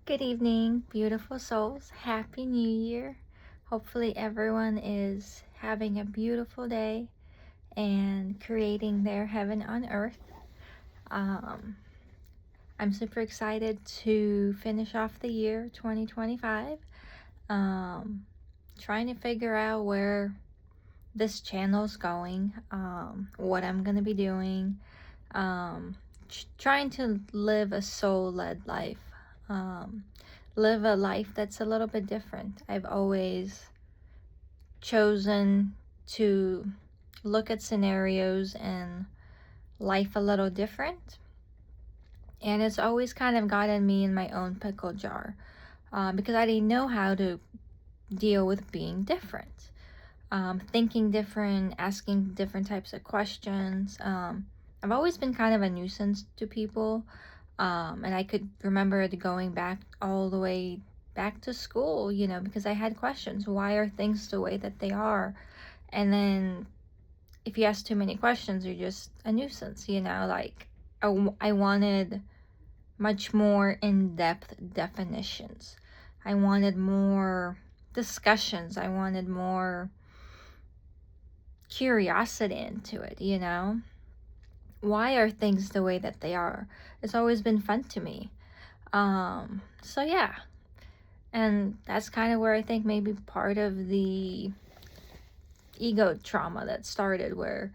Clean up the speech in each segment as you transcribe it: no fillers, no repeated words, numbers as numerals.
Good evening, beautiful souls. Happy New Year. Hopefully, everyone is having a beautiful day and creating their heaven on earth. Um, I'm super excited to finish off the year 2025. Trying to figure out where this channel's going, what I'm going to be doing, trying to live a soul-led life. Live a life that's a little bit different. I've always chosen to look at scenarios and life a little different, and it's always kind of gotten me in my own pickle jar, because I didn't know how to deal with being different, thinking different, asking different types of questions. I've always been kind of a nuisance to people. And I could remember it going back all the way back to school, because I had questions. Why are things the way that they are? And then if you ask too many questions, you're just a nuisance, like I wanted much more in-depth definitions. I wanted more discussions. I wanted more curiosity into it, Why are things the way that they are? It's always been fun to me. So yeah, and that's kind of where I think maybe part of the ego trauma that started, where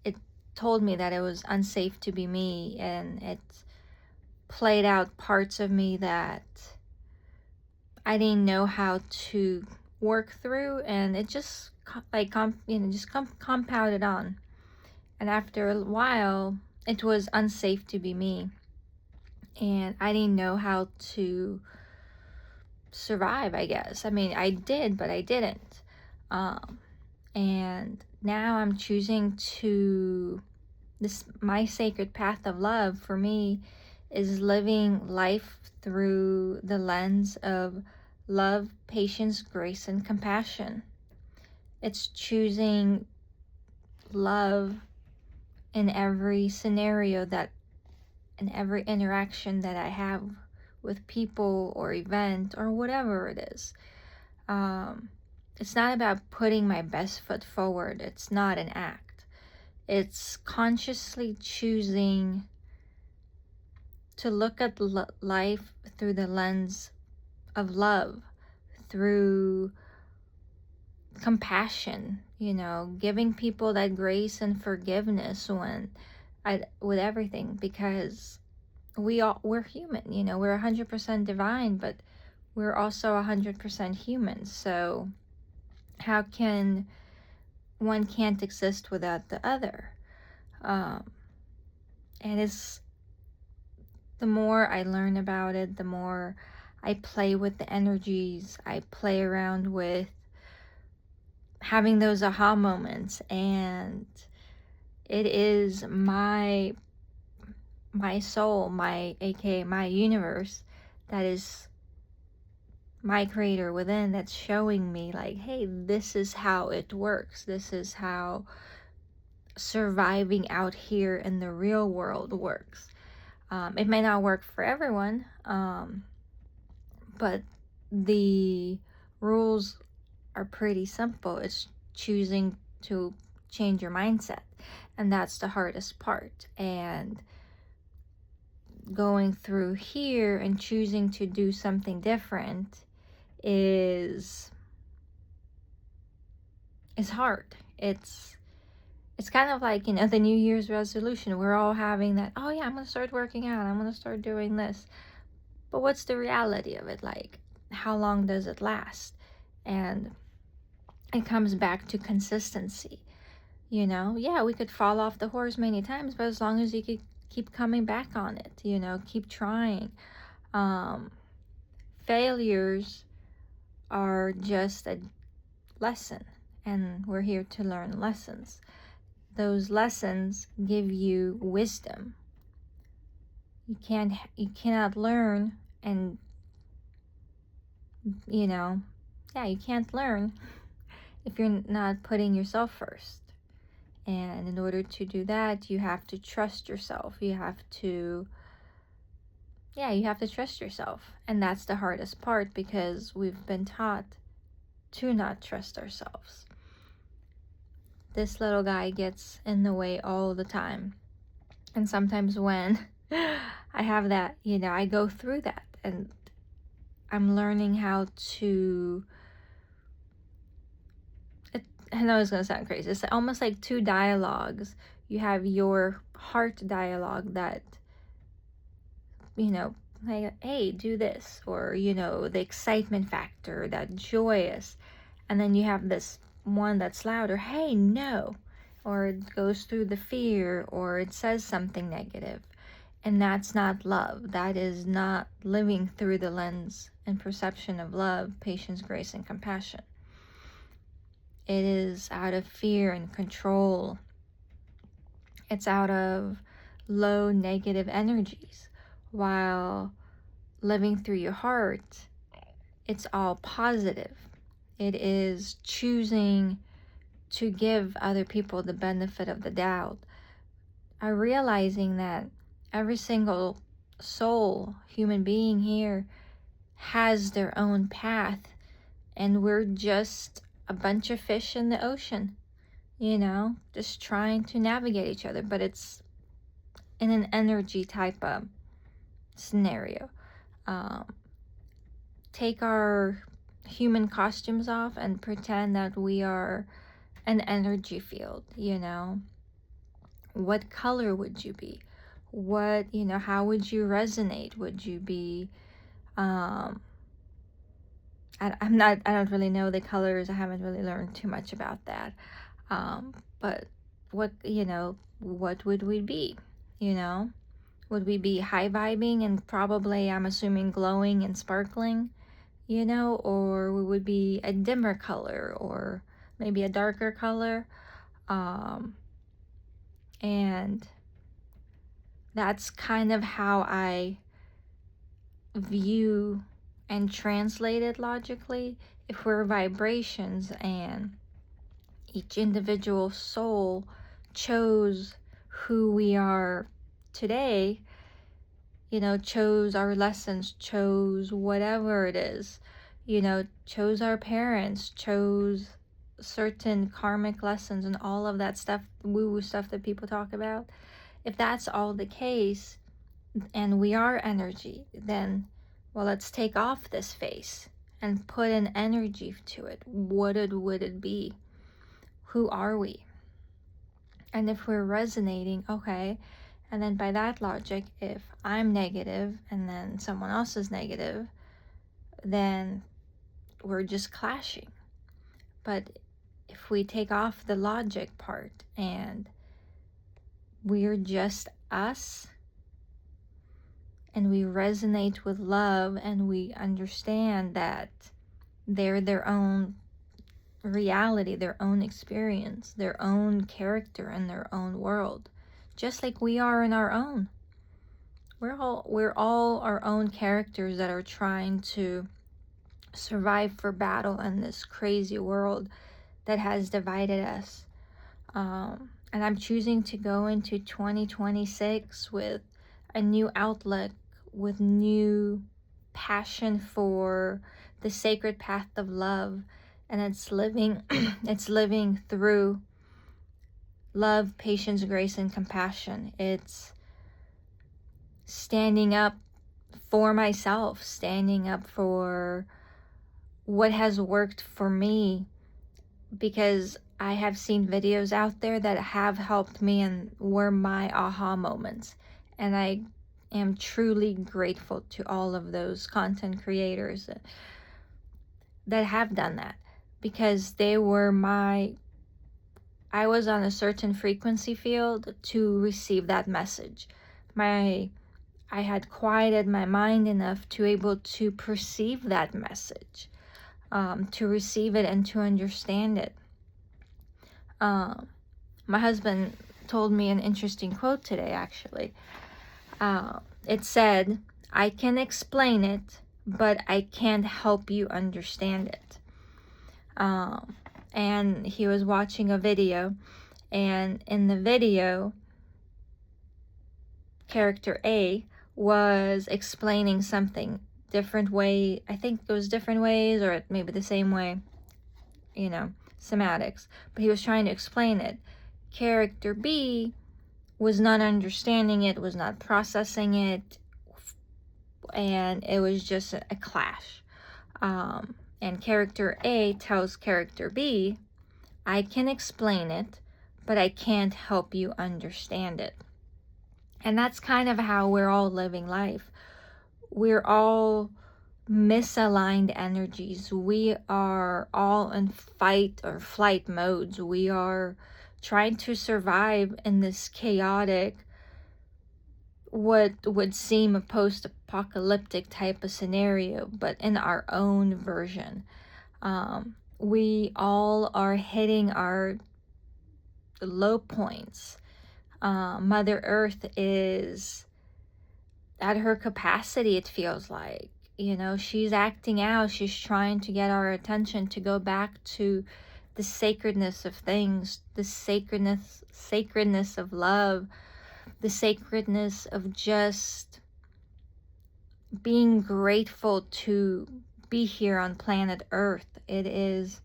it told me that it was unsafe to be me, and it played out parts of me that I didn't know how to work through, and it just compounded on. And after a while, it was unsafe to be me, and I didn't know how to survive, I guess. I mean, I did, but I didn't. And now I'm choosing to, my sacred path of love for me is living life through the lens of love, patience, grace, and compassion. It's choosing love in every scenario, that in every interaction that I have with people or event or whatever it is. It's not about putting my best foot forward. It's not an act. It's consciously choosing to look at life through the lens of love, through compassion, giving people that grace and forgiveness with everything, because we're human, we're 100% divine, but we're also 100% human. So how can one can't exist without the other? And it's, the more I learn about it, the more I play with the energies, I play around with having those aha moments, and it is my soul, aka my universe, that is my creator within, that's showing me like, hey, this is how it works. This is how surviving out here in the real world works. It may not work for everyone, but the rules are pretty simple. It's choosing to change your mindset, and that's the hardest part. And going through here and choosing to do something different is hard. It's kind of like, the New Year's resolution. We're all having that, oh yeah, I'm gonna start working out, I'm gonna start doing this. But what's the reality of it? Like, how long does it last? And it comes back to consistency. Yeah, we could fall off the horse many times, but as long as you could keep coming back on it, keep trying. Failures are just a lesson, and we're here to learn lessons. Those lessons give you wisdom. You cannot learn, and you can't learn if you're not putting yourself first. And in order to do that, you have to trust yourself. You have to yeah, you have to trust yourself. And that's the hardest part, because we've been taught to not trust ourselves. This little guy gets in the way all the time. And sometimes when I have that, I go through that, and I'm learning how to, I know it's going to sound crazy. It's almost like two dialogues. You have your heart dialogue that, like, hey, do this, or, the excitement factor, that joyous. And then you have this one that's louder, hey, no, or it goes through the fear, or it says something negative. And that's not love. That is not living through the lens and perception of love, patience, grace, and compassion. It is out of fear and control. It's out of low negative energies. While living through your heart, it's all positive. It is choosing to give other people the benefit of the doubt. Realizing that every single soul, human being here, has their own path, and we're just a bunch of fish in the ocean, just trying to navigate each other. But it's in an energy type of scenario. Take our human costumes off and pretend that we are an energy field. What color would you be? What, how would you resonate? Would you be, I don't really know the colors. I haven't really learned too much about that. But what would we be? Would we be high vibing and probably, I'm assuming, glowing and sparkling, or we would be a dimmer color, or maybe a darker color. And that's kind of how I view and translate it logically. If we're vibrations and each individual soul chose who we are today, chose our lessons, chose whatever it is, chose our parents, chose certain karmic lessons and all of that stuff, woo-woo stuff that people talk about. If that's all the case, and we are energy, then, well, let's take off this face and put an energy to it. What would it be? Who are we? And if we're resonating, okay, and then by that logic, if I'm negative and then someone else is negative, then we're just clashing. But if we take off the logic part and we're just us, and we resonate with love, and we understand that they're their own reality, their own experience, their own character in their own world, just like we are in our own. We're all our own characters that are trying to survive for battle in this crazy world that has divided us. And I'm choosing to go into 2026 with a new outlook, with new passion for the sacred path of love. And it's living it's living through love, patience, grace, and compassion. It's standing up for myself, standing up for what has worked for me, because I have seen videos out there that have helped me and were my aha moments. And I am truly grateful to all of those content creators that have done that, because they were I was on a certain frequency field to receive that message. I had quieted my mind enough to able to perceive that message, to receive it and to understand it. My husband told me an interesting quote today, actually. It said, "I can explain it, but I can't help you understand it." And he was watching a video, and in the video, character A was explaining something different way. I think it was different ways, or maybe the same way, you know, semantics, but he was trying to explain it. Character B was not understanding it, was not processing it, and it was just a clash. And character A tells character B, I can explain it, but I can't help you understand it. And that's kind of how we're all living life. We're all misaligned energies. We are all in fight or flight modes. We are trying to survive in this chaotic, what would seem a post-apocalyptic type of scenario, but in our own version. We all are hitting our low points. Mother Earth is at her capacity, it feels like. You know, she's acting out. She's trying to get our attention to go back to the sacredness of things, the sacredness of love, the sacredness of just being grateful to be here on planet Earth. It is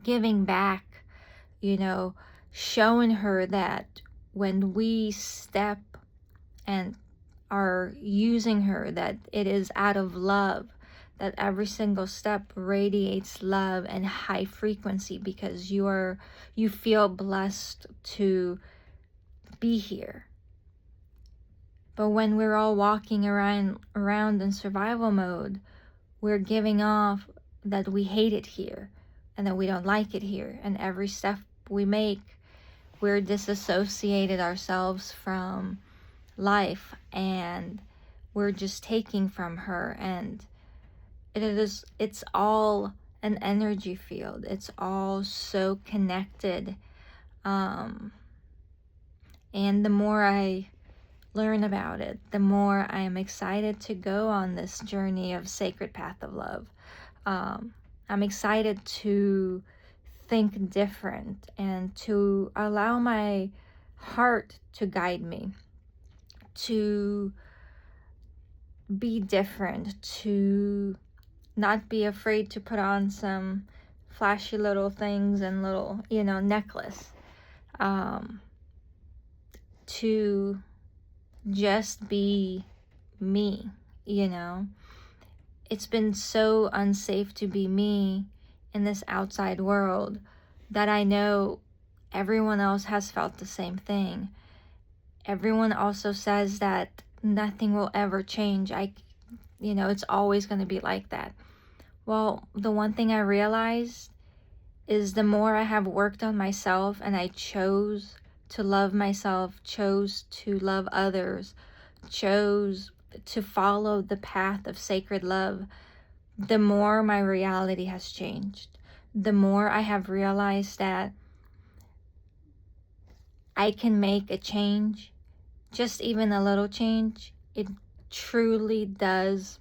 giving back, you know, showing her that when we step and are using her, that it is out of love, that every single step radiates love and high frequency, because you feel blessed to be here. But when we're all walking around in survival mode, we're giving off that we hate it here and that we don't like it here. And every step we make, we're disassociated ourselves from life, and we're just taking from her. And it's all an energy field. It's all so connected. And the more I learn about it, the more I am excited to go on this journey of sacred path of love. I'm excited to think different and to allow my heart to guide me, to be different, to not be afraid to put on some flashy little things and little, you know, necklace, to just be me, you know. It's been so unsafe to be me in this outside world that I know everyone else has felt the same thing. Everyone also says that nothing will ever change. You know, it's always going to be like that. Well, the one thing I realized is the more I have worked on myself and I chose to love myself, chose to love others, chose to follow the path of sacred love, the more my reality has changed. The more I have realized that I can make a change, just even a little change. It truly does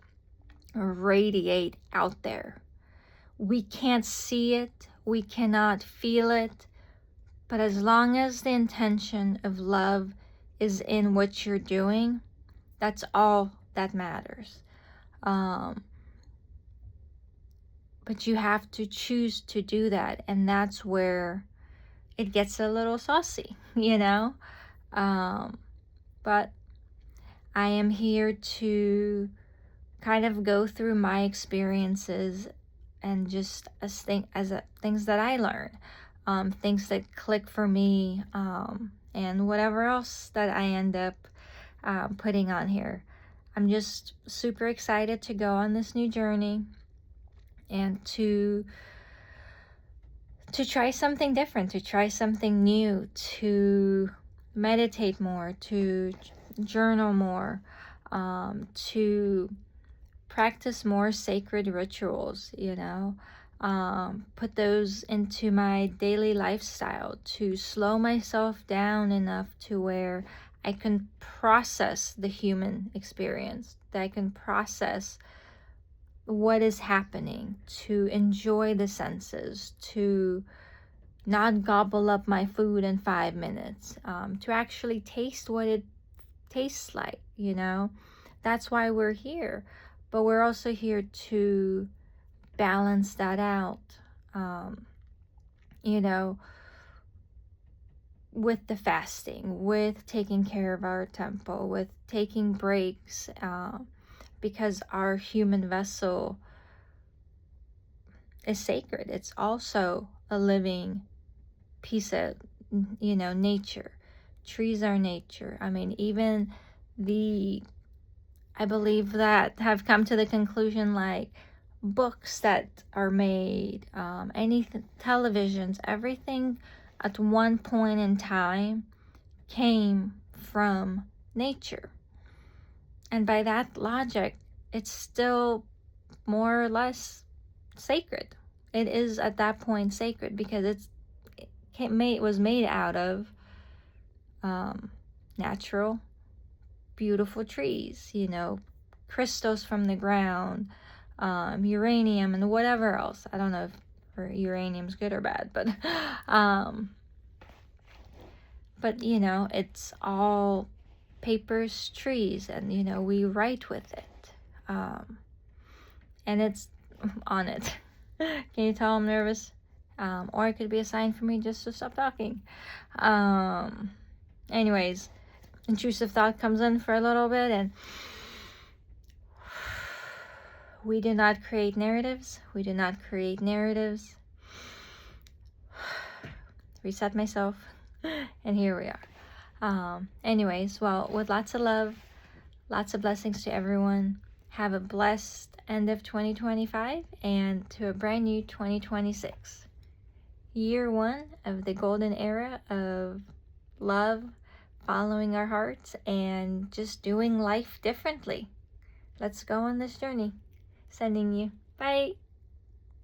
radiate out there. We can't see it, we cannot feel it, but as long as the intention of love is in what you're doing, that's all that matters. But you have to choose to do that, and that's where it gets a little saucy, you know? But I am here to kind of go through my experiences and just things that I learned, things that click for me, and whatever else that I end up putting on here. I'm just super excited to go on this new journey and to try something different, to try something new, to meditate more, to journal more, to practice more sacred rituals, you know, put those into my daily lifestyle, to slow myself down enough to where I can process the human experience, that I can process what is happening, to enjoy the senses, to not gobble up my food in 5 minutes, to actually taste what it tastes like, you know. That's why we're here. But we're also here to balance that out, you know, with the fasting, with taking care of our temple, with taking breaks, because our human vessel is sacred. It's also a living piece of, you know, nature. Trees are nature. I mean, even I believe that have come to the conclusion, like books that are made, anything, televisions, everything at one point in time came from nature. And by that logic, it's still more or less sacred. It is at that point sacred because it was made out of natural, beautiful trees, you know, crystals from the ground, uranium, and whatever else. I don't know if uranium's good or bad, but you know, it's all papers, trees, and you know, we write with it, and it's on it. Can you tell I'm nervous? Or it could be a sign for me just to stop talking. Anyways, intrusive thought comes in for a little bit, and we do not create narratives. We do not create narratives. Reset myself, and here we are. Anyways, well, with lots of love, lots of blessings to everyone. Have a blessed end of 2025 and to a brand new 2026. Year 1 of the golden era of love, following our hearts, and just doing life differently. Let's go on this journey. Sending you. Bye.